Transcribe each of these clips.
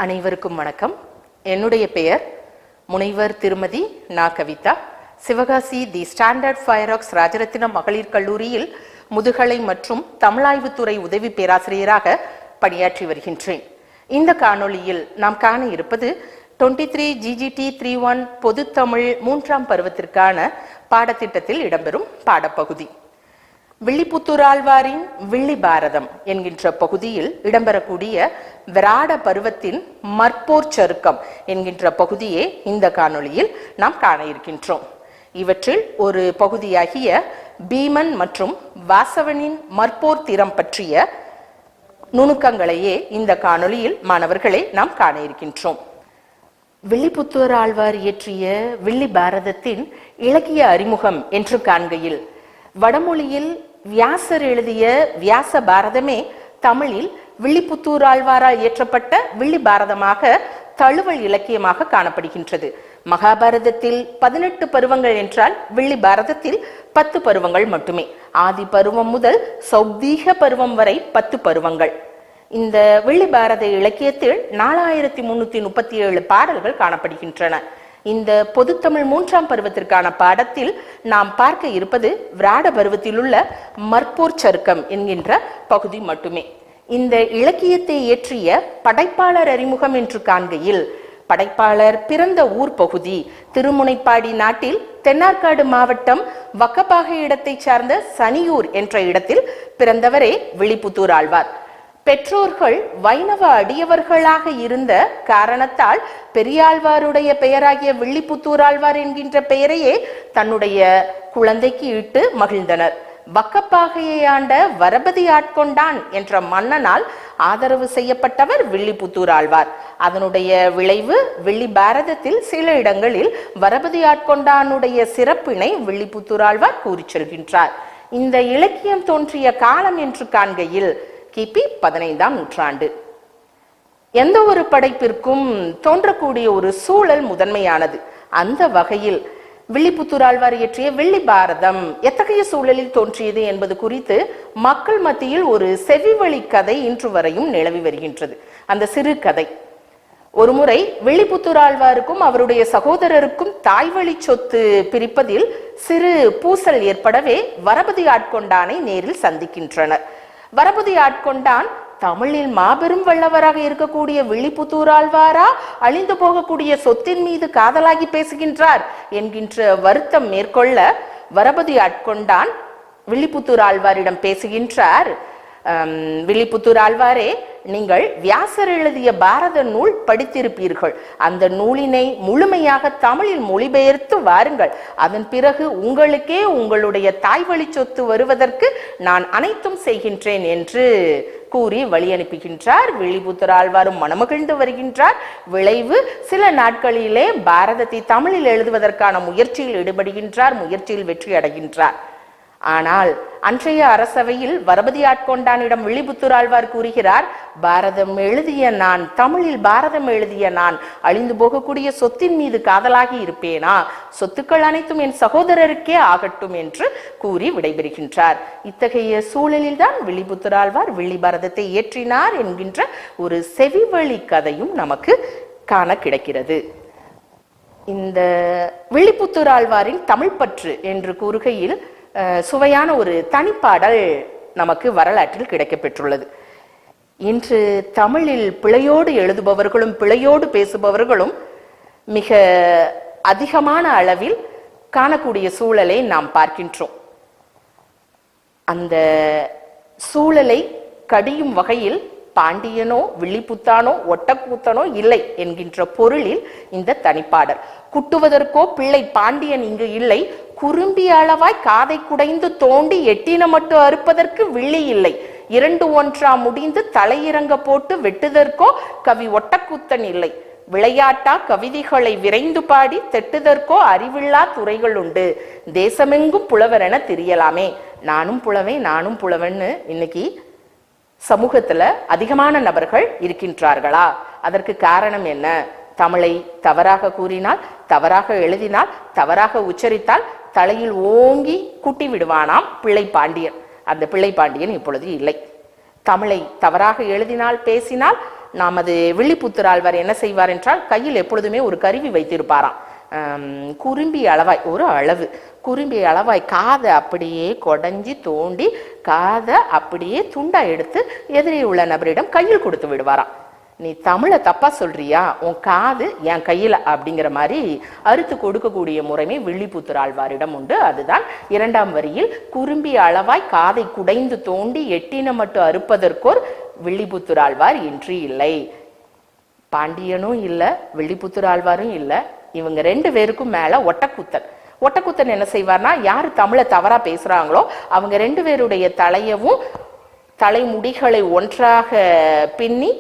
அனைவருக்கும் வணக்கம். என்னுடைய பெயர் முனைவர் திருமதி நா. கவிதா. சிவகாசி தி ஸ்டாண்டர்ட் ஃபயராக்ஸ் ராஜரத்தினம் மகளிர் கல்லூரியில் முதுகலை மற்றும் தமிழாய்வுத்துறை உதவி பேராசிரியராக பணியாற்றி வருகின்றேன். இந்த காணொளியில் நாம் காண இருப்பது 23 GGT 31 பொதுத்தமிழ் 3ஆம் பருவத்திற்கான பாடத்திட்டத்தில் இடம்பெறும் பாடப்பகுதி. வில்லிபுத்தூர் ஆழ்வாரின் வில்லி பாரதம் என்கின்ற பகுதியில் இடம்பெறக்கூடிய விராட பருவத்தின் மற்போர் சருக்கம் என்கின்ற பகுதியே இந்த காணொளியில் நாம் காண இருக்கின்றோம். இவற்றில் ஒரு பகுதியாகிய பீமன் மற்றும் வாசவனின் மற்போர் திறம் பற்றிய நுணுக்கங்களையே இந்த காணொளியில் மாணவர்களை நாம் காண இருக்கின்றோம். வில்லிபுத்தூர் ஆழ்வார் இயற்றிய வில்லி பாரதத்தின் இலக்கிய அறிமுகம் என்று காண்கையில் வடமொழியில் வியாசர் எழுதிய வியாச பாரதமே தமிழில் வில்லிபுத்தூர் ஆழ்வாரால் இயற்றப்பட்ட வில்லி பாரதமாக தழுவல் இலக்கியமாக காணப்படுகின்றது. மகாபாரதத்தில் 18 பருவங்கள் என்றால் வில்லி பாரதத்தில் 10 பருவங்கள் மட்டுமே. ஆதி பருவம் முதல் சௌதீக பருவம் வரை 10 பருவங்கள். இந்த வில்லி பாரத இலக்கியத்தில் 4337 பாடல்கள் காணப்படுகின்றன. இந்த பொதுத்தமிழ் 3ஆம் பருவத்திற்கான பாடத்தில் நாம் பார்க்க இருப்பது விராட பருவத்தில் உள்ள மற்போர் சருக்கம் என்கின்ற பகுதி மட்டுமே. இந்த இலக்கியத்தை இயற்றிய படைப்பாளர் அறிமுகம் என்று காண்கையில் படைப்பாளர் பிறந்த ஊர் பகுதி திருமுனைப்பாடி நாட்டில் தென்னார்காடு மாவட்டம் வக்கப்பாகை இடத்தை சார்ந்த சனியூர் என்ற இடத்தில் பிறந்தவரே வில்லிபுத்தூர் ஆழ்வார். பெற்றோர்கள் வைணவ அடியவர்களாக இருந்த காரணத்தால் பெரியாழ்வாருடைய பெயராகிய வில்லிபுத்தூர் ஆழ்வார் என்கின்ற பெயரையே தன்னுடைய குழந்தைக்கு இட்டு மகிழ்ந்தனர். வக்கப்பாகையை ஆண்ட வரபதி ஆட்கொண்டான் என்ற மன்னனால் ஆதரவு செய்யப்பட்டவர் வில்லிபுத்தூர் ஆழ்வார். அதனுடைய விளைவு வில்லி பாரதத்தில் சில இடங்களில் வரபதி ஆட்கொண்டானுடைய சிறப்பினை வில்லிபுத்தூர் ஆழ்வார் கூறி செல்கின்றார். இந்த இலக்கியம் தோன்றிய காலம் என்று காண்கையில் கிபி 15ஆம் நூற்றாண்டு. எந்த ஒரு படைப்பிற்கும் தோன்றக்கூடிய ஒரு சூழல் முதன்மையானது. அந்த வகையில் வில்லிபுத்தூர் ஆழ்வார் இயற்றிய வில்லி பாரதம் எத்தகைய சூழலில் தோன்றியது என்பது குறித்து மக்கள் மத்தியில் ஒரு செவிவழி கதை இன்று வரையும் நிலவி வருகின்றது. அந்த சிறு கதை, ஒருமுறை வில்லிபுத்தூர் ஆழ்வாருக்கும் அவருடைய சகோதரருக்கும் தாய்வழி சொத்து பிரிப்பதில் சிறு பூசல் ஏற்படவே வரபதி ஆட்கொண்டானை நேரில் சந்திக்கின்றனர். வரபதி ஆட்கொண்டான் தமிழில் மாபெரும் வல்லவராக இருக்கக்கூடிய வில்லிபுத்தூர் ஆழ்வாரா அழிந்து போகக்கூடிய சொத்தின் மீது காதலாகி பேசுகின்றார் என்கின்ற வருத்தம் மேற்கொள்ள வரபதி ஆட்கொண்டான் வில்லிபுத்தூர் ஆழ்வாரிடம் பேசுகின்றார். வில்லிபுத்தூர் ஆழ்வாரே, நீங்கள் வியாசர் எழுதிய பாரத நூல் படித்திருப்பீர்கள். அந்த நூலினை முழுமையாக தமிழில் மொழிபெயர்த்து வாருங்கள். அதன் பிறகு உங்களுக்கே உங்களுடைய தாய்வழி சொத்து வருவதற்கு நான் அனைத்தும் செய்கின்றேன் என்று கூறி வழி அனுப்புகின்றார். வில்லிபுத்தூர் ஆழ்வாரும் மனமகிழ்ந்து வருகின்றார். விளைவு சில நாட்களிலே பாரதத்தை தமிழில் எழுதுவதற்கான முயற்சியில் ஈடுபடுகின்றார். முயற்சியில் வெற்றி அடைகின்றார். ஆனால் அன்றைய அரசவையில் வரபதி ஆட்கொண்டானிடம் வில்லிபுத்தூர் ஆழ்வார் கூறுகிறார், பாரதம் எழுதிய நான், தமிழில் பாரதம் எழுதிய நான் அழிந்து போகக்கூடிய சொத்தின் மீது காதலாகி இருப்பேனா? சொத்துக்கள் அனைத்தும் என் சகோதரருக்கே ஆகட்டும் என்று கூறி விடைபெறுகின்றார். இத்தகைய சூழலில் தான் வில்லிபுத்தூர் ஆழ்வார் வில்லி பாரதத்தை இயற்றினார் என்கின்ற ஒரு செவிவழி கதையும் நமக்கு காண கிடைக்கிறது. இந்த வில்லிபுத்தூர் ஆழ்வாரின் தமிழ் பற்று என்று கூறுகையில் சுவையான ஒரு தனிப்பாடல் நமக்கு வரலாற்றில் கிடைக்கப்பெற்றுள்ளது. இன்று தமிழில் பிழையோடு எழுதுபவர்களும் பிழையோடு பேசுபவர்களும் மிக அதிகமான அளவில் காணக்கூடிய சூழலை நாம் பார்க்கின்றோம். அந்த சூழலை கடியும் வகையில் பாண்டியனோ வில்லிபுத்தானோ ஒட்டக்கூத்தனோ இல்லை என்கின்ற பொருளில் இந்த தனிப்பாடல். குட்டுவதற்கோ பிள்ளை பாண்டியன் இங்கு இல்லை, குறும்பி அளவாய் காதை குடைந்து தோண்டி எட்டின மட்டும் அறுப்பதற்கு வில்லி இல்லை, 2 ஒன்றா முடிந்து தலையிறங்க போட்டு வெட்டுதற்கோ கவி ஒட்டக்கூத்தன் இல்லை, விளையாட்டா கவிதைகளை விரைந்து பாடி தெட்டுதற்கோ அறிவில்லா துறைகள் உண்டு, தேசமெங்கும் புலவர் என தெரியலாமே. நானும் புலவேன் நானும் புலவன்னு இன்னைக்கு சமூகத்துல அதிகமான நபர்கள் இருக்கின்றார்களா? அதற்கு காரணம் என்ன? தமிழை தவறாக கூறினால், தவறாக எழுதினால், தவறாக உச்சரித்தால் தலையில் ஓங்கி குட்டி விடுவானாம் பிள்ளை பாண்டியன். அந்த பிள்ளை பாண்டியன் இப்பொழுது இல்லை. தமிழை தவறாக எழுதினால், பேசினால் நமது வில்லிபுத்தூராழ்வார் என்ன செய்வார் என்றால் கையில் எப்பொழுதுமே ஒரு கருவி வைத்திருப்பாராம். குறும்பி அளவாய், ஒரு அளவு குறும்பி அளவாய் காதை அப்படியே கொடைஞ்சி தோண்டி காதை அப்படியே துண்டா எடுத்து எதிரே உள்ள நபரிடம் கையில் கொடுத்து விடுவாராம். நீ தமிழை தப்பா சொல்றியா, உன் காது என் கையில அப்படிங்கிற மாதிரி அறுத்து கொடுக்கக்கூடிய முறைமை வில்லிபுத்தூராழ்வாரிடம் உண்டு. அதுதான் 2ஆம் வரியில் குறும்பி அளவாய் காதை குடைந்து தோண்டி எட்டின மட்டும் அறுப்பதற்கோர் வில்லிபுத்தூராழ்வார் இன்றி இல்லை. பாண்டியனும் இல்லை, வில்லிபுத்தூராழ்வாரும் இல்லை. இவங்க 2 பேருக்கும் மேல ஒட்டக்கூத்தன். ஒட்டக்கூத்தன் என்ன செய்வார்னா, யாரு தமிழை தவறா பேசுறாங்களோ அவங்க 2 பேருடைய தலையவும் தலைமுடிகளை ஒன்றாக பின்னி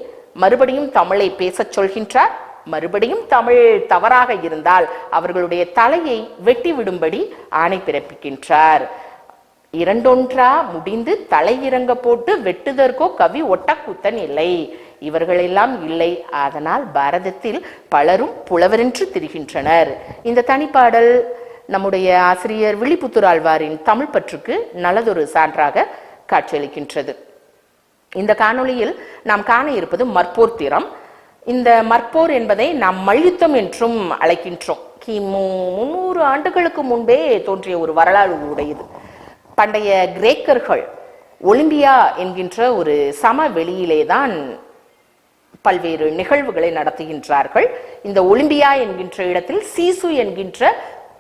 மறுபடியும் தமிழை பேசச் சொல்கின்றார். மறுபடியும் தமிழ் தவறாக இருந்தால் அவர்களுடைய தலையை வெட்டி விடும்படி ஆணை பிறப்பிக்கின்றார். 2 முடிந்து தலை இறங்க போட்டு வெட்டுதற்கோ கவி ஒட்டக்கூத்தன் இல்லை. இவர்களெல்லாம் இல்லை. அதனால் பாரதத்தில் பலரும் புலவரென்று திரிகின்றனர். இந்த தனிப்பாடல் நம்முடைய ஆசிரியர் வில்லிபுத்தூராழ்வாரின் தமிழ் பற்றுக்கு நல்லதொரு சான்றாக காட்சியளிக்கின்றது. இந்த காணொளியில் நாம் காண இருப்பது மற்போர் திறம். இந்த மற்போர் என்பதை நாம் மல்யுத்தம் என்றும் அழைக்கின்றோம். கிமு 300 ஆண்டுகளுக்கு முன்பே தோன்றிய ஒரு வரலாறு உடையது. பண்டைய கிரேக்கர்கள் ஒலிம்பியா என்கின்ற ஒரு சமவெளியிலே தான் பல்வேறு நிகழ்வுகளை நடத்துகின்றார்கள். இந்த ஒலிம்பியா என்கின்ற இடத்தில் சீசு என்கின்ற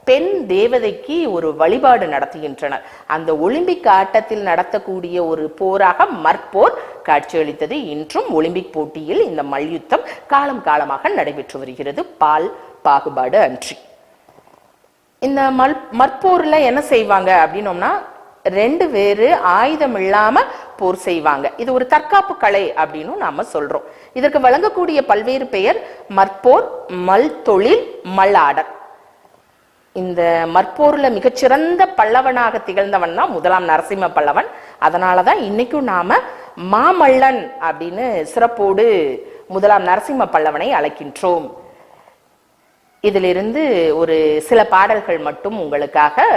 பெண் தேவதைக்கு ஒரு வழிபாடு நடத்துகின்றனர். அந்த ஒலிம்பிக் ஆட்டத்தில் நடத்தக்கூடிய ஒரு போராக மற்போர் காட்சியளித்தது. இன்றும் ஒலிம்பிக் போட்டியில் இந்த மல்யுத்தம் காலம் காலமாக நடைபெற்று வருகிறது, பால் பாகுபாடு அன்றி. இந்த மற்போர்ல என்ன செய்வாங்க அப்படின்னோம்னா, 2 பேரு ஆயுதம் இல்லாம போர் செய்வாங்க. இது ஒரு தற்காப்பு கலை அப்படின்னு நாம சொல்றோம். இதற்கு வழங்கக்கூடிய பல்வேறு பெயர் மற்போர், மல் தொழில், மல் ஆடர். இந்த மற்போர்ல மிகச்சிறந்த பல்லவனாக திகழ்ந்தவன் தான் 1ஆம் நரசிம்ம பல்லவன். அதனாலதான் இன்னைக்கும் நாம மாமல்லன் அப்படின்னு சிறப்போடு 1ஆம் நரசிம்ம பல்லவனை அழைக்கின்றோம். இதிலிருந்து ஒரு சில பாடல்கள் மட்டும் உங்களுக்காக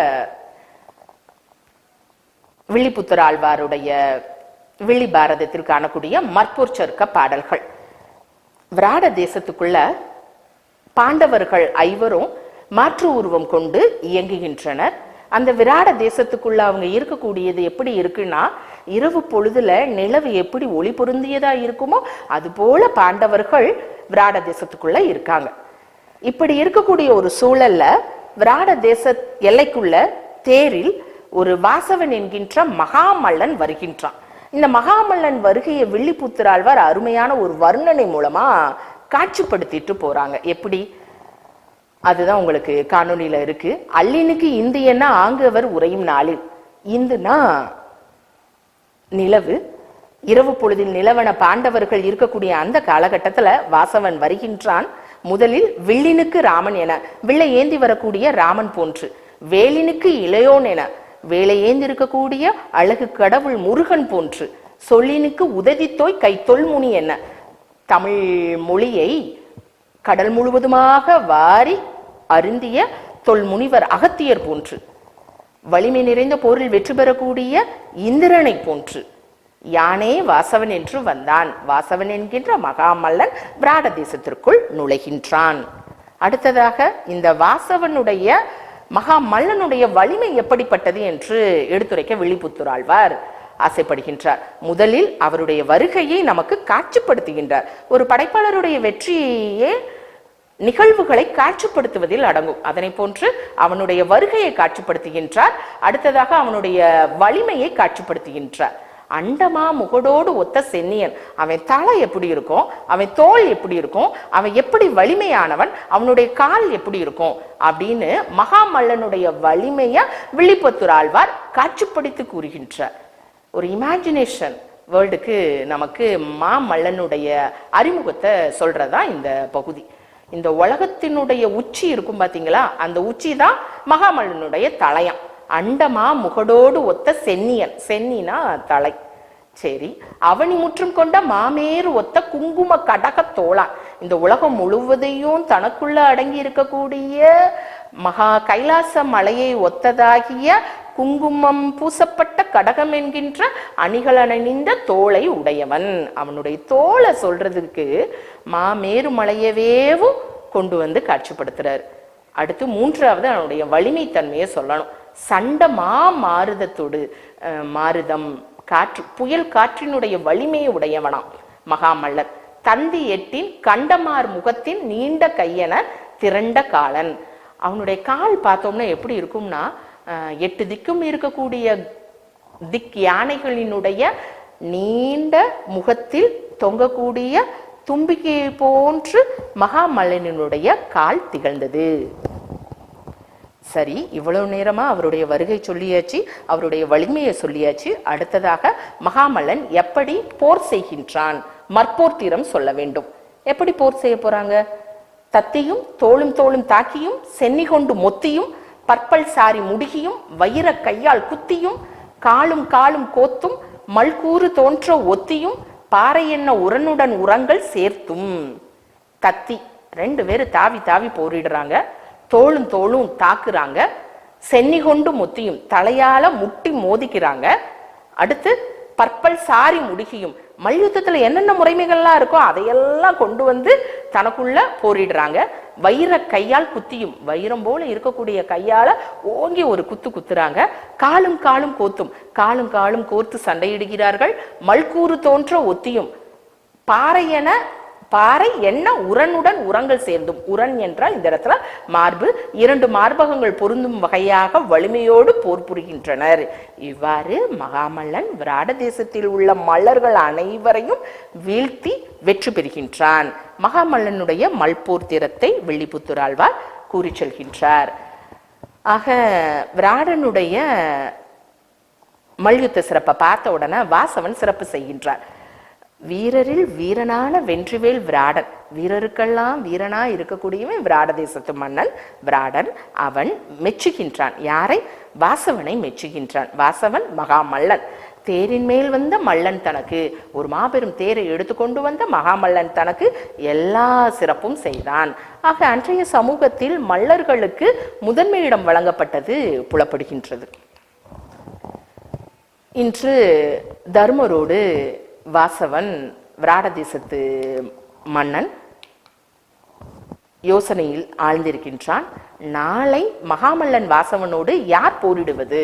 வில்லிபுத்தூராழ்வாருடைய வில்லி பாரதத்தில் காணக்கூடிய மற்போர் சருக்க பாடல்கள். விராட தேசத்துக்குள்ள பாண்டவர்கள் 5வரும் மாற்று உருவம் கொண்டு இயங்குகின்றனர். அந்த விராட தேசத்துக்குள்ள அவங்க இருக்கக்கூடியது எப்படி இருக்குன்னா, இரவு பொழுதுல நிலவு எப்படி ஒளி பொருந்தியதா இருக்குமோ அது போல பாண்டவர்கள் விராட தேசத்துக்குள்ள இருக்காங்க. இப்படி இருக்கக்கூடிய ஒரு சூழல்ல விராட தேச எல்லைக்குள்ள தேரில் ஒரு வாசவன் என்கின்ற மகாமல்லன் வருகின்றான். இந்த மகாமல்லன் வருகையை வில்லிபுத்தூராழ்வார் அருமையான ஒரு வர்ணனை மூலமா காட்சிப்படுத்திட்டு போறாங்க. எப்படி, அதுதான் உங்களுக்கு காணொலியில இருக்கு. அல்லினுக்கு இந்து என்ன ஆங்கவர் உரையும் நாளில். இந்துனா நிலவு. இரவு பொழுதில் நிலவன பாண்டவர்கள் இருக்கக்கூடிய அந்த காலகட்டத்துல வாசவன் வருகின்றான். முதலில் வில்லினுக்கு ராமன் என வில்லை ஏந்தி வரக்கூடிய ராமன் போன்று, வேலினுக்கு இளையோன் என வேலை ஏந்திருக்கக்கூடிய அழகு கடவுள் முருகன் போன்று, சொல்லினுக்கு உதவித்தோய் கை தொல்முனி என்ன தமிழ் மொழியை கடல் முழுவதுமாக வாரி அருந்திய தொல்முனிவர் அகத்தியர் போன்று, வலிமை நிறைந்த போரில் வெற்றி பெறக்கூடிய இந்திரனை போன்று, யானே வாசவன் என்று வந்தான். வாசவன் என்கின்ற மகாமல்லன் விராட தேசத்திற்குள் நுழைகின்றான். அடுத்ததாக இந்த வாசவனுடைய மகாமல்லனுடைய வலிமை எப்படிப்பட்டது என்று எடுத்துரைக்க வில்லிபுத்தூராழ்வார் ஆசைப்படுகின்றார். முதலில் அவருடைய வருகையை நமக்கு காட்சிப்படுத்துகின்றார். ஒரு படைப்பாளருடைய வெற்றியே நிகழ்வுகளை காட்சிப்படுத்துவதில் அடங்கும். அதனை போன்று அவனுடைய வருகையை காட்சிப்படுத்துகின்றார். அடுத்ததாக அவனுடைய வலிமையை காட்சிப்படுத்துகின்றார். அண்டமா முகடோடு ஒத்த சென்னியன், அவன் தலை எப்படி இருக்கும், அவன் தோல் எப்படி இருக்கும், அவன் எப்படி வலிமையானவன், அவனுடைய கால் எப்படி இருக்கும் அப்படின்னு மகாமல்லனுடைய வலிமைய வில்லிபுத்தூராழ்வார் காட்சிப்படுத்தி கூறுகின்றார். ஒரு இமேஜினேஷன் வேர்ல்டுக்கு நமக்கு மாமல்லனுடைய அறிமுகத்தை சொல்றதா இந்த பகுதி. இந்த உலகத்தினுடைய உச்சி இருக்கும் பாத்தீங்களா, அந்த உச்சி தான் மகாமல்லனுடைய தலையம். அண்டமா முகடோடு ஒத்த சென்னியன், சென்னினா தலை. சரி, அவனி முற்றும் கொண்ட மாமேறு ஒத்த குங்கும கடக தோளான். இந்த உலகம் முழுவதையும் தனக்குள்ள அடங்கி இருக்கக்கூடிய மகா கைலாச மலையை ஒத்ததாகிய குங்குமம் பூசப்பட்ட கடகம் என்கின்ற அணிகள் அணிந்த தோளை உடையவன். அவனுடைய தோலை சொல்றதுக்கு மாமேரு மலையவேவும் கொண்டு வந்து காட்சிப்படுத்துறாரு. அடுத்து மூன்றாவது அவனுடைய வலிமை தன்மையை சொல்லணும். சண்ட மாருதத்தோடு மாருதம் காற்று புயல் காற்றினுடைய வலிமையை உடையவனாம் மகாமல்லன். தந்தி எட்டின் கண்டமார் முகத்தின் நீண்ட கையென திரண்ட காலன். அவனுடைய கால் பார்த்தோம்னா எப்படி இருக்கும்னா 8 திக்கும் இருக்கக்கூடிய திக் யானைகளினுடைய நீண்ட முகத்தில் தொங்கக்கூடிய தும்பிக்கையை போன்று மகாமல்லனுடைய கால் திகழ்ந்தது. சரி, இவ்வளவு நேரமா அவருடைய வருகை சொல்லியாச்சு, அவருடைய வலிமையை சொல்லியாச்சு. அடுத்ததாக மகாமல்லன் எப்படி போர் செய்கின்றான், மற்போர் தீரம் சொல்ல வேண்டும். எப்படி போர் செய்ய போறாங்க? தத்தியும் தோளும் தோளும் தாக்கியும் சென்னி கொண்டு மொத்தியும் பற்பல் சாரி முடுகியும் வைர கையால் குத்தியும் காலும் காலும் கோத்தும் மல்கூறு தோன்ற ஒத்தியும் பாறை என்ன உரனுடன் உரங்கள் சேர்த்தும். தத்தி 2 பேரு தாவி தாவி போரிடுறாங்க, தோளும் தோளும் தாக்குறாங்க, சென்னி கொண்டு மொத்தியும் தலையால முட்டி மோதிக்கிறாங்க. அடுத்து பற்பல் சாரி முடுகியும் மல்யுத்தத்துல என்னென்ன முறைமைகள்லாம் இருக்கோ அதையெல்லாம் கொண்டு வந்து தனக்குள்ள போரிடுறாங்க. வைர கையால் குத்தியும் வைரம் போல இருக்கக்கூடிய கையால ஓங்கி ஒரு குத்து குத்துறாங்க. காலும் காலும் கோத்தும் காலும் காலும் கோர்த்து சண்டையிடுகிறார்கள். மல்கூறு தோன்ற ஒத்தியும் பாறை என்ன உரனுடன் உரங்கள் சேர்ந்தும். உரன் என்றால் இந்த இடத்துல மார்பு. 2 மார்பகங்கள் பொருந்தும் வகையாக வலிமையோடு போர் புரிகின்றனர். இவ்வாறு மகாமல்லன் விராட தேசத்தில் உள்ள மல்லர்கள் அனைவரையும் வீழ்த்தி வெற்றி பெறுகின்றான். மகாமல்லனுடைய மல்போர் திறத்தை வில்லிபுத்தூர் ஆழ்வார் கூறி செல்கின்றார். ஆக விராடனுடைய மல்யுத்த சிறப்பை பார்த்த உடனே வாசவன் சிறப்பு செய்கின்றார். வீரரில் வீரனான வென்றிவேல் விராடன், வீரருக்கெல்லாம் வீரனா இருக்கக்கூடியவன் விராட தேசத்து மன்னன் விராடன். அவன் மெச்சுகின்றான். யாரை? வாசவனை மெச்சுகின்றான். வாசவன் மகாமல்லன். தேரின் மேல் வந்த மல்லன் தனக்கு, ஒரு மாபெரும் தேரை எடுத்துக்கொண்டு வந்த மகாமல்லன் தனக்கு எல்லா சிறப்பும் செய்தான். ஆக அன்றைய சமூகத்தில் மல்லர்களுக்கு முதன்மையிடம் வழங்கப்பட்டது புலப்படுகின்றது. இன்று தர்மரோடு வாசவன் விராட தேசத்து மன்னன் யோசனையில் ஆழ்ந்திருக்கின்றான். நாளை மகாமல்லன் வாசவனோடு யார் போரிடுவது,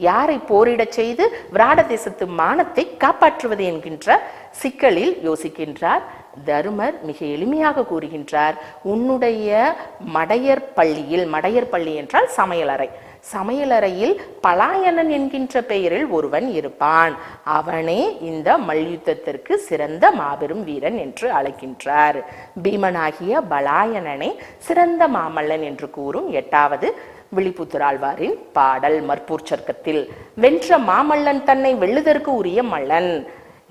யாரை போரிடச் செய்து விராட தேசத்து மானத்தை காப்பாற்றுவது என்கின்ற சிக்கலில் யோசிக்கின்றார். தருமர் மிக எளிமையாக கூறுகின்றார், உன்னுடைய மடையர் பள்ளியில், மடையர் பள்ளி என்றால் சமையலறை, சமையலறையில் பலாயனன் என்கின்ற பெயரில் ஒருவன் இருப்பான். அவனே இந்த மல்யுத்தத்திற்கு சிறந்த மாபெரும் வீரன் என்று அழைக்கின்றார். பீமனாகிய பலாயனனை சிறந்த மாமல்லன் என்று கூறும் 8வது வில்லிபுத்தூர் ஆழ்வாரின் பாடல் மற்பூர் சர்க்கத்தில். வென்ற மாமல்லன் தன்னை வெல்லுதற்கு உரிய மல்லன்,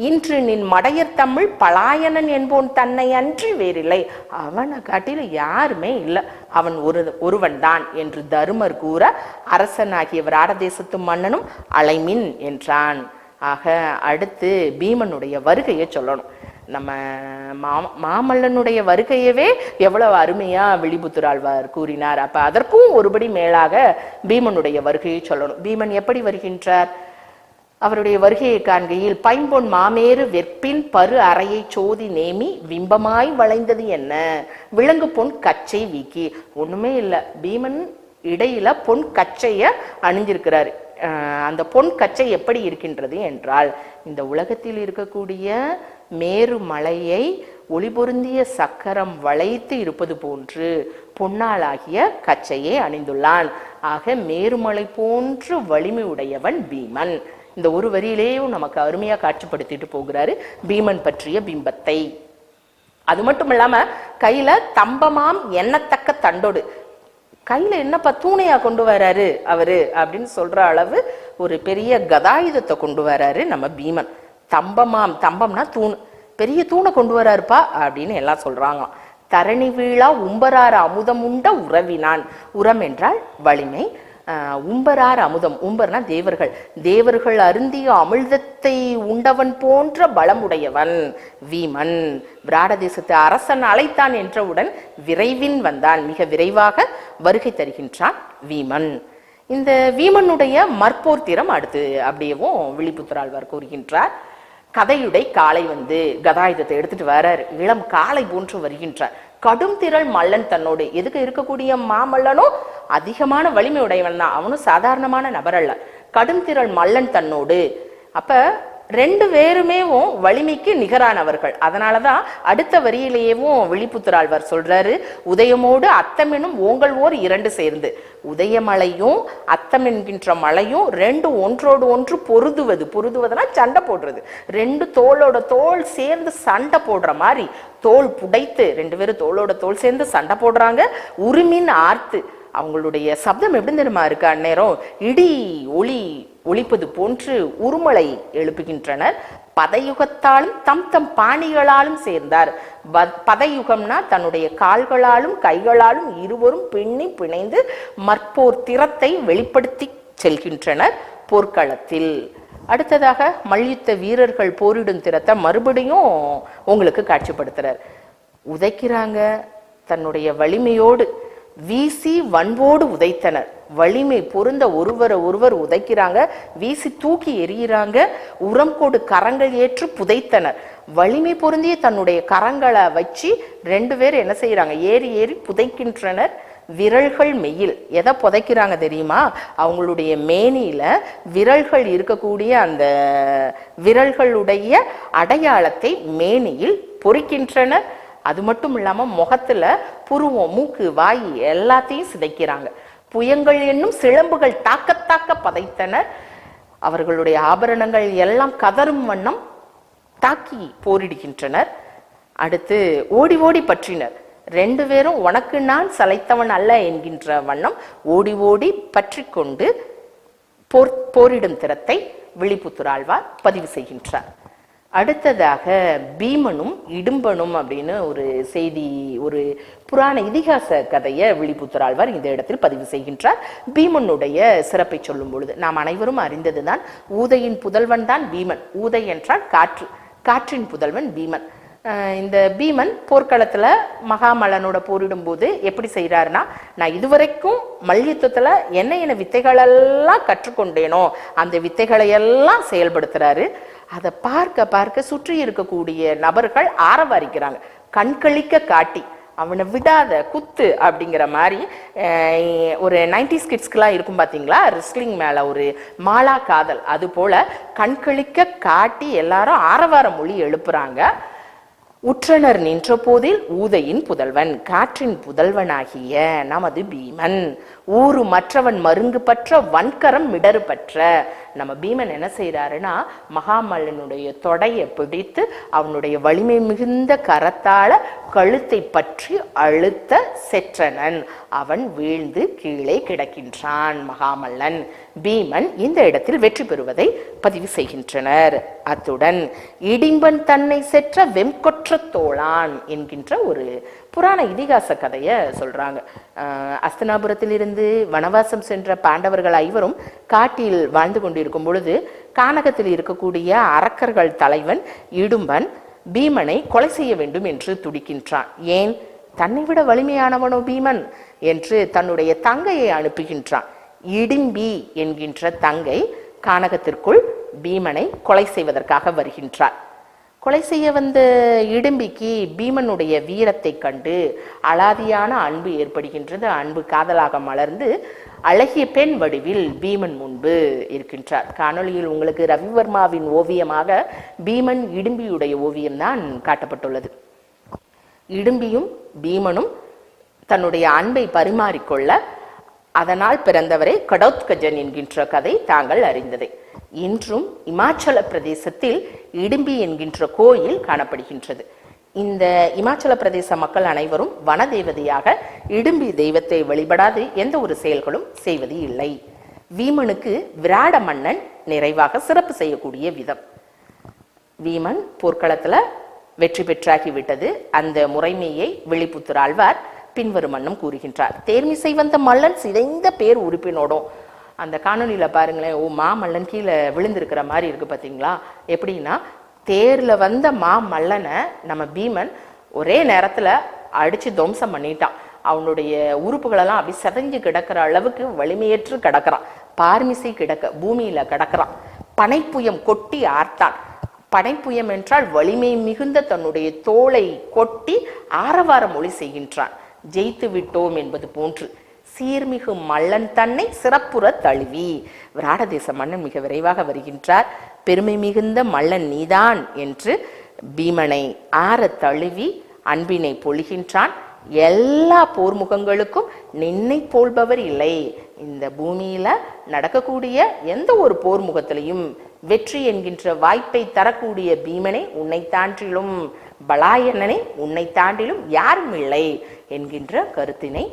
இன்று நின் மடையர் தமிழ் பலாயனன் என்போன் தன்னை அன்றி வேறில்லை. அவனை காட்டில யாருமே இல்லை, அவன் ஒருவன் தான் என்று தருமர் கூற அரசனாகிய விராட தேசத்து மன்னனும் அலைமின் என்றான். ஆக அடுத்து பீமனுடைய வருகையை சொல்லணும். நம்ம மாமல்லனுடைய வருகையவே எவ்வளவு அருமையா வில்லிபுத்தூர் ஆழ்வார் கூறினார். அப்ப அதற்கும் ஒருபடி மேலாக பீமனுடைய வருகையை சொல்லணும். பீமன் எப்படி வருகின்றார்? அவருடைய வருகையை காண்கையில் பைம்பொன் மாமேறு வெற்பின் பரு அறையை சோதி நேமி விம்பமாய் வளைந்தது என்ன, விலங்கு பொன் கச்சை வீக்கி. ஒண்ணுமே இல்லை, பீமன் இடையில பொன் கச்சைய அணிஞ்சிருக்கிறார். அந்த பொன் கச்சை எப்படி இருக்கின்றது என்றால், இந்த உலகத்தில் இருக்கக்கூடிய மேரு மலையை ஒளிபொருந்திய சக்கரம் வளைத்து இருப்பது போன்று பொன்னாளாகிய கச்சையை அணிந்துள்ளான். ஆக மேருமலை போன்று வலிமை உடையவன் பீமன். இந்த ஒரு வரியிலேயும் நமக்கு அருமையா காட்சிப்படுத்திட்டு போகிறாரு பீமன் பற்றிய பிம்பத்தை. அது மட்டும் இல்லாம கையில தம்பமாம் எண்ணத்தக்க தண்டோடு, கையில என்னப்பா தூணையா கொண்டு வராரு அவரு அப்படின்னு சொல்ற அளவு ஒரு பெரிய கதாயுதத்தை கொண்டு வராரு நம்ம பீமன். தம்பமாம், தம்பம்னா தூண், பெரிய தூணை கொண்டு வராருப்பா அப்படின்னு எல்லாம் சொல்றாங்க. தரணி வீழா உம்பராறு அமுதம் உண்ட உறவினான். உரம் என்றால் வலிமை. உம்பரார் அமுதம், உம்பர்னா தேவர்கள், தேவர்கள் அருந்திய அமிழ்தத்தை உண்டவன் போன்ற பலமுடையவன் வீமன். விராட தேசத்து அரசன் அழைத்தான் என்றவுடன் விரைவின் வந்தான், மிக விரைவாக வருகை தருகின்றான் வீமன். இந்த வீமனுடைய மற்போர் திறம் அடுத்து அப்படியேவும் விழிப்புத்தராழ்வார் கூறுகின்றார். கதையுடை காலை வந்து கதாயுதத்தை எடுத்துட்டு வரார், இளம் காலை போன்று வருகின்றார். கடும் திரள் மல்லன் தன்னோடு, எதுக்கு இருக்கக்கூடிய மாமல்லனும் அதிகமான வலிமை உடையவன் தான், அவனும் சாதாரணமான நபர் அல்ல. கடும் திரள் மல்லன் தன்னோடு, அப்ப ரெண்டு பேருமேவும் வலிமைக்கு நிகரானவர்கள். அதனாலதான் அடுத்த வரியிலேயேவும் விழிப்புத்தராழ்வார் சொல்றாரு, உதயமோடு அத்தமெனும் ஓங்கள் ஓர் இரண்டு சேர்ந்து. உதயமலையும் அத்தம் என்கின்ற மலையும் ரெண்டு ஒன்றோடு ஒன்று பொருதுவதுனா சண்டை போடுறது. ரெண்டு தோளோட தோல் சேர்ந்து சண்டை போடுற மாதிரி தோல் புடைத்து ரெண்டு பேரும் தோளோட தோல் சேர்ந்து சண்டை போடுறாங்க. உரிமின் ஆர்த்து, அவங்களுடைய சப்தம் எப்படி தெரியுமா இருக்கு, அந்நேரம் இடி ஒளிப்பது போன்று உருமலை எழுப்புகின்றனர். பதயுகத்தாலும் தம் தம் பாணிகளாலும் சேர்ந்தார். பதயுகம்னா தன்னுடைய கால்களாலும் கைகளாலும் இருவரும் பின்னி பிணைந்து மற்போர் திறத்தை வெளிப்படுத்தி செல்கின்றனர் போர்க்களத்தில். அடுத்ததாக மல்யுத்த வீரர்கள் போரிடும் திறத்தை மறுபடியும் உங்களுக்கு காட்சிப்படுத்துறார். உதைக்கிறாங்க, தன்னுடைய வலிமையோடு வீசி வன்போடு உதைத்தனர். வலிமை பொருந்த ஒருவர் உதைக்கிறாங்க, வீசி தூக்கி எறிகிறாங்க. உரம் கொடு கரங்கள் ஏற்று புதைத்தனர். வலிமை பொருந்திய தன்னுடைய கரங்களை வச்சு ரெண்டு பேர் என்ன செய்யறாங்க, ஏறி புதைக்கின்றனர். விரல்கள் மெயில், எதை புதைக்கிறாங்க தெரியுமா, அவங்களுடைய மேனியில விரல்கள் இருக்கக்கூடிய அந்த விரல்களுடைய அடையாளத்தை மேனியில் பொறிக்கின்றனர். அது மட்டும் இல்லாம முகத்துல புருவம், மூக்கு, வாய் எல்லாத்தையும் சிதைக்கிறாங்க. புயங்கள் என்னும் சிலம்புகள் தாக்க பதைத்தனர். அவர்களுடைய ஆபரணங்கள் எல்லாம் கதரும் வண்ணம் தாக்கி போரிடுகின்றனர். அடுத்து ஓடி பற்றினர். ரெண்டு பேரும் உனக்கு நான் சளைத்தவன் அல்ல என்கின்ற வண்ணம் ஓடி பற்றி கொண்டு போரிடும் திறத்தை விழிப்புத்தராழ்வார் பதிவு செய்கின்றார். அடுத்ததாக பீமனும் இடும்பனும் அப்படின்னு ஒரு செய்தி, ஒரு புராண இதிகாச கதையை விழிப்புத்தராழ்வார் இந்த இடத்தில் பதிவு செய்கின்றார். பீமனுடைய சிறப்பை சொல்லும் பொழுது நாம் அனைவரும் அறிந்ததுதான், ஊதையின் புதல்வன் தான் பீமன். ஊதை என்றால் காற்று, காற்றின் புதல்வன் பீமன். இந்த பீமன் போர்க்களத்துல மகாமல்லனோட போரிடும் போது எப்படி செய்யறாருன்னா, நான் இதுவரைக்கும் மல்யுத்தத்துல என்ன வித்தைகளெல்லாம் கற்றுக்கொண்டேனோ அந்த வித்தைகளை எல்லாம் செயல்படுத்துறாரு. அதை பார்க்க சுற்றி இருக்கக்கூடிய நபர்கள் ஆரவாரிக்கிறாங்க, கண்களிக்க காட்டி அவனை விடாத குத்து அப்படிங்கிற மாதிரி. ஒரு 90s கிட்ஸ்க்குலாம் இருக்கும் பார்த்தீங்களா, ரெஸ்லிங் மேலே ஒரு மாலா காதல், அது போல கண்களிக்க காட்டி எல்லாரும் ஆரவார மொழி எழுப்புறாங்க. உற்றனர் நின்ற போதில் ஊதையின் புதல்வன், காற்றின் புதல்வனாகிய நமது பீமன். ஊரு மற்றவன் மருங்கு பற்ற வன்கரம் மிடறு பற்ற. நம்ம பீமன் என்ன செய்யறாருன்னா, மகாமல்லனுடைய தொடையை பிடித்து அவனுடைய வலிமை மிகுந்த கரத்தால கழுத்தை பற்றி அழுத்த செற்றனன். அவன் வீழ்ந்து கீழே கிடக்கின்றான் மகாமல்லன். பீமன் இந்த இடத்தில் வெற்றி பெறுவதை பதிவு செய்கின்றனர். அத்துடன் இடிம்பன் தன்னை செற்ற வெம்கொற்ற தோளான் என்கின்ற ஒரு புராண இதிகாச கதையை சொல்றாங்க. அஸ்தினாபுரத்தில் இருந்து வனவாசம் சென்ற பாண்டவர்கள் ஐவரும் காட்டில் வாழ்ந்து கொண்டிருக்கும் பொழுது கானகத்தில் இருக்கக்கூடிய அரக்கர்கள் தலைவன் இடும்பன் பீமனை கொலை செய்ய வேண்டும் என்று துடிக்கின்றான். ஏன், தன்னை விட வலிமையானவனோ பீமன் என்று தன்னுடைய தங்கையை அனுப்புகின்றான். இடிம்பி என்கின்ற தங்கை கானகத்திற்குள் பீமனை கொலை செய்வதற்காக வருகின்றார். கொலை செய்ய வந்த இடும்பிக்கு பீமனுடைய வீரத்தை கண்டு அலாதியான அன்பு ஏற்படுகின்றது. அன்பு காதலாக மலர்ந்து அழகிய பெண் வடிவில் பீமன் முன்பு இருக்கின்றார். காணொளியில் உங்களுக்கு ரவிவர்மாவின் ஓவியமாக பீமன் இடும்பியுடைய ஓவியம்தான் காட்டப்பட்டுள்ளது. இடும்பியும் பீமனும் தன்னுடைய அன்பை பரிமாறிக்கொள்ள அதனால் பிறந்தவரை கடோத்கஜன் என்கின்ற கதை தாங்கள் அறிந்ததே. இன்றும் இமாச்சல பிரதேசத்தில் இடும்பி என்கின்ற கோயில் காணப்படுகின்றது. இந்த இமாச்சல பிரதேச மக்கள் அனைவரும் வனதேவதையாக இடும்பி தெய்வத்தை வழிபடாது எந்த ஒரு செயல்களும் செய்வது இல்லை. வீமனுக்கு விராட மன்னன் நிறைவாக சிறப்பு செய்யக்கூடிய விதம். வீமன் போர்க்களத்துல வெற்றி பெற்றாகிவிட்டது. அந்த முறைமையை விழிப்புத்தராழ்வார் பின்வரும் வண்ணம் கூறுகின்றார். தேர்மிசை வந்த மல்லன் சிதைந்த பேர் உறுப்பினோடும். அந்த காணொலியில பாருங்களேன், மாமல்லன் கீழே விழுந்திருக்கிற மாதிரி இருக்கு பார்த்தீங்களா? எப்படின்னா, தேர்ல வந்த மாமல்லனை நம்ம பீமன் ஒரே நேரத்துல அடிச்சு துவம்சம் பண்ணிட்டான். அவனுடைய உறுப்புகளெல்லாம் அப்படி செதஞ்சு கிடக்கிற அளவுக்கு வலிமையற்று கிடக்கிறான். பார்மிசை கிடக்க பூமியில கிடக்கிறான். பனைப்புயம் கொட்டி ஆர்த்தான். பனைப்புயம் என்றால் வலிமை மிகுந்த தன்னுடைய தோளை கொட்டி ஆரவார மொழி செய்கின்றான். ஜெயித்து விட்டோம் என்பது போன்று சீர்மிகு மல்லன் தன்னை சிறப்புற தழுவி. விராட தேச மன்னன் மிக விரைவாக வருகின்றார். பெருமை மிகுந்த மல்லன் நீதான் என்று பீமனை ஆற தழுவி அன்பினை பொழிகின்றான். எல்லா போர்முகங்களுக்கும் நின்னை போல்பவர் இல்லை. இந்த பூமியில நடக்கக்கூடிய எந்த ஒரு போர்முகத்திலையும் வெற்றி என்கின்ற வாய்ப்பை தரக்கூடிய பீமனை உன்னை தாண்டிலும், பலாயனனை உன்னை தாண்டிலும் யாரும் இல்லை என்கின்ற கருத்தினை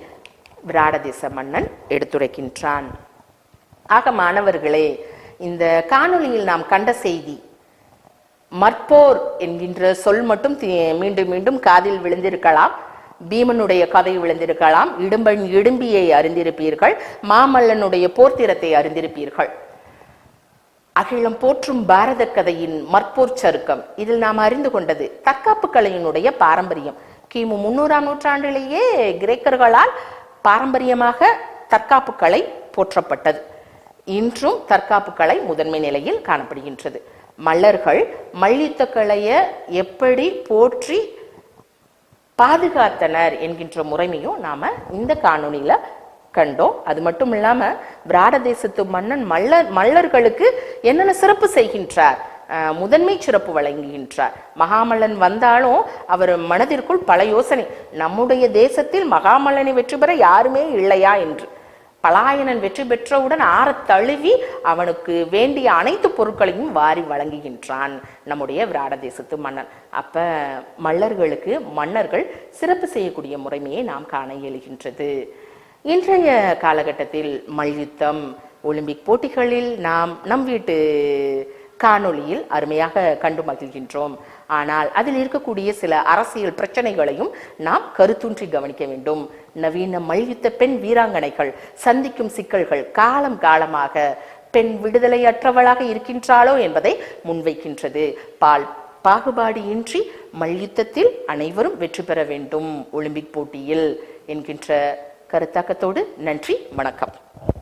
விராட தேச மன்னன் எடுத்துரைக்கின்றான். ஆக மாணவர்களே, இந்த காணொளியில் நாம் கண்ட செய்தி, மற்போர் என்கின்ற சொல் மட்டும் மீண்டும் மீண்டும் காதில் விழுந்திருக்கலாம். பீமனுடைய கதை விழுந்திருக்கலாம். இடும்பன் இடும்பியை அறிந்திருப்பீர்கள். மாமல்லனுடைய போர்த்திரத்தை அறிந்திருப்பீர்கள். அகிலம் போற்றும் பாரத கதையின் மற்போர் சருக்கம். இதில் நாம் அறிந்து கொண்டது தற்காப்பு கலையினுடைய பாரம்பரியம். கிமு 300ஆம் நூற்றாண்டிலேயே கிரேக்கர்களால் பாரம்பரியமாக தற்காப்பு கலை போற்றப்பட்டது. இன்றும் தற்காப்பு கலை முதன்மை நிலையில் காணப்படுகின்றது. மல்லர்கள் மல்யுத்த கலையை எப்படி போற்றி பாதுகாத்தனர் என்கின்ற முறைமையும் நாம இந்த காணொலியில கண்டோம். அது மட்டும் இல்லாம விராட தேசத்து மன்னன் மல்லர்களுக்கு என்னென்ன சிறப்பு செய்கின்றார், முதன்மை சிறப்பு வழங்குகின்றார். மகாமல்லன் வந்தாலும் அவர் மனதிற்குள் பல யோசனை, நம்முடைய தேசத்தில் மகாமல்லனை வெற்றி பெற யாருமே இல்லையா என்று. பலாயனன் வெற்றி பெற்றவுடன் ஆற தழுவி அவனுக்கு வேண்டிய அனைத்து பொருட்களையும் வாரி வழங்குகின்றான் நம்முடைய விராட தேசத்து மன்னன். அப்ப மல்லர்களுக்கு மன்னர்கள் சிறப்பு செய்யக்கூடிய முறைமையை நாம் காண இயலுகின்றது. இன்றைய காலகட்டத்தில் மல்யுத்தம், ஒலிம்பிக் போட்டிகளில் நாம் நம் வீட்டு காணொளியில் அருமையாக கண்டு மகிழ்கின்றோம். ஆனால் அதில் இருக்கக்கூடிய சில அரசியல் பிரச்சனைகளையும் நாம் கருத்தூன்றி கவனிக்க வேண்டும். நவீன மல்யுத்த பெண் வீராங்கனைகள் சந்திக்கும் சிக்கல்கள் காலம் காலமாக பெண் விடுதலையற்றவளாக இருக்கின்றாளோ என்பதை முன்வைக்கின்றது. பாகுபாடு இன்றி மல்யுத்தத்தில் அனைவரும் வெற்றி பெற வேண்டும் ஒலிம்பிக் போட்டியில் என்கின்ற கருத்தாக்கத்தோடு நன்றி, வணக்கம்.